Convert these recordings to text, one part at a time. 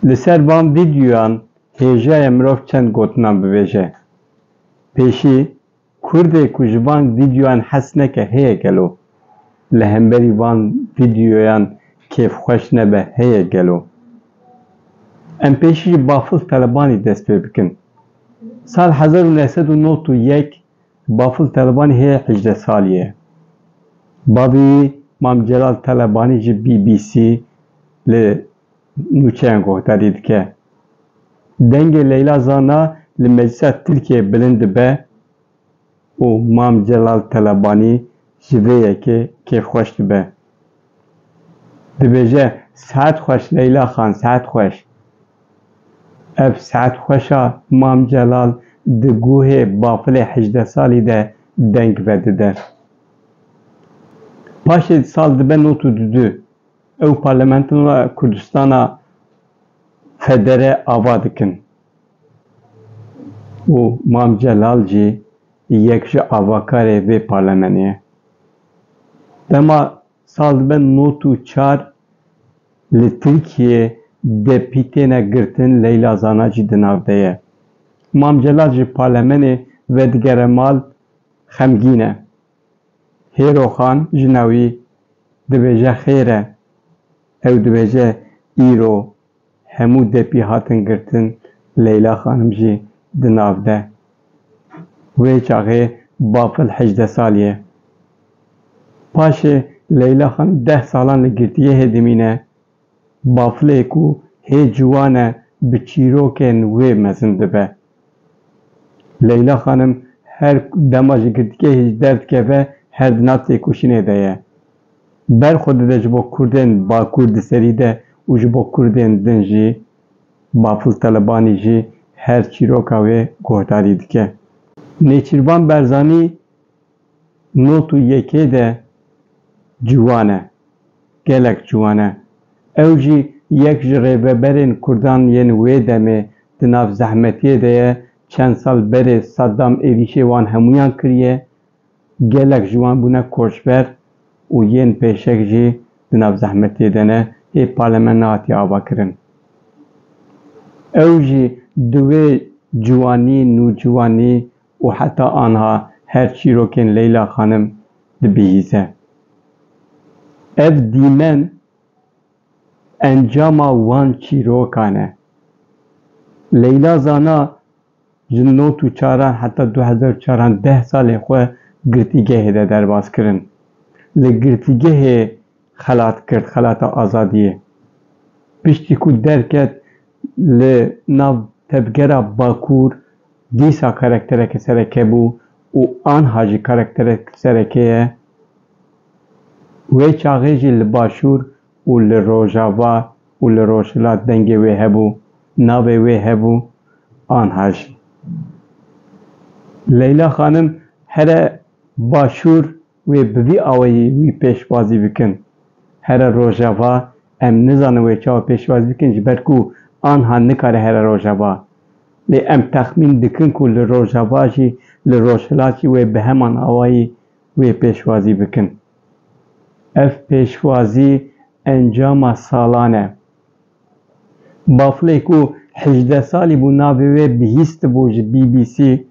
Li ser van vîdyoyan hêjaya mirov çend gotinan bibêje. Pêşî, Kurdê ku ji van vîdyoyan hes neke heye gelo. Li hemberî van vîdyoyan kêfxweş nebe heye gelo. Em pêşî ji Bafıl Talebanî dest pê bikin. Sal 1991 Bafıl Talebanî heye 18 salî ye. Bavê Mam Celal Talebanî ji BBC li nûçeyan guhdarî dike. Dengê Leyla Zana li Meclisa Tirkiyeyê bilind dibe û Mam Celal Talebanî ji vê yekê kêfxweş dibe. Dibêje sihet xweş Leyla Xan, sihet xweş. Ev sihet xweşa Mam Celal di guhê Bafilê 18 salî de deng vedide. Paşê sal dibe 92 ew Parlamentoya Kurdistana federe ava dikin. û Mam Celal jî yek ji avakarê vê parlemenê ye. Dema sal dibe 94 li Tirkiyeyê depîtêne girtin Leyla Zana jî di nav de ye. Mam Celal ji parlemenê vedigere mal xemgîn e. Hêro Xan ji navî dibêje xêr e. Ew dibêje îro hemû depî hatin girtin Leyla Xanim jî di nav de. Wê çaxê Bafil 18 salî ye. Paşê Leyla Xan 10 salan li girtiyê hedimîne, Bafilê ku hê ciwan e bi çîrokên wê mezin dibe. Leyla Xanim her dema ji girtiyê hêj derdikeve her di nav têkoşînê de ye. Berxwe dide ji bo Kurdên Bakur di serî de û ji bo Kurdên din jî Bafıl Talebanî jî her çîroka wê guhdarî dike. Nêçîrvan Berzanî 91 de ciwan e. Gelek ciwan e. Ew jî yek ji rêveberên Kurdan yên wê demê di nav zehmetiyê de ye. Çend sal berê Saddam êrişê wan hemûyan kiriye. Gelek ji wan bûne koçber û yên pêşek jî di nav zehmetiyê de ne hê parlemena hatiye avakirin. Ew jî di wê ciwanî, nûciwanî û heta anha her çîrokên Leyla Xanim dibihîze. Ev dîmen encama wan çîrokan e. Leyla Zana ji 94 heta 2004 10 salên xwe girtîgehê de derbas kirin. Li girtîgehê xelat kir, xelata azadiyê. Piştî ku derket li nav tevgera Bakur dîsa karaktereke sereke bû û anha jî karakterek sereke ye. Wê çaxê jî li Başûr û li Rojava û li Rojhilat dengê wê hebû, navê wê hebû, anha jî. Leyla Xanim here Başûr wê bi vî awayî wî pêşwazî bikin. Here Rojava em nizanin wê çawa pêşwazî bikin ji ber ku anha nikare here Rojava. Lê em texmîn dikin ku li Rojava jî li Rojhilat jî wê bi heman awayî wê pêşwazî bikin. Ev pêşwazî encama salan e. Bafilê ku 18 salî bû navê wê bihîst bû ji BBC,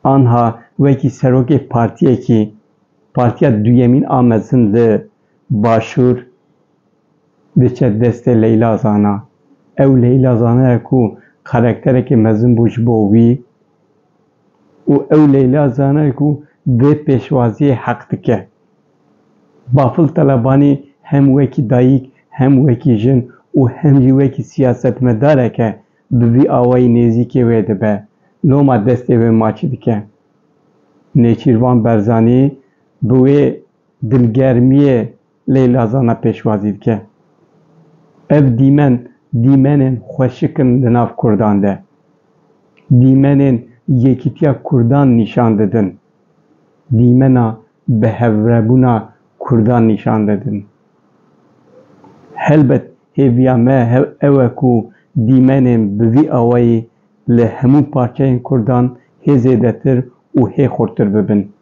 anha wekî serokê partiyekî, Partiya Duyemîn a mezin li Başûr diçe destê Leyla Zana. Ew Leyla Zana ye ku karakterekê mezin bû ji bo wî û ew Leyla Zana ye ku vê pêşwaziyê heq dike. Bafıl Talebanî hem wekî dayîk, hem wekî jin û hem jî wekî siyasetmedarek e bi vî awayî nêzîkê wê dibe. Loma destê wê maçî dike. Nêçîrvan Berzanî bi wê dilgermiyê Leyla Zana pêşwazî dike. Ev dîmen, dîmenên xweşikin di nav Kurdan de. Dîmenên yekîtiya Kurdan nîşan didin. Dîmena bihevrebûna Kurdan nîşan didin. Helbet hêviya me ew e ku dîmenên bi vî awayî li hemû parçeyên Kurdan hê zêdetir û hê xurttir bibin.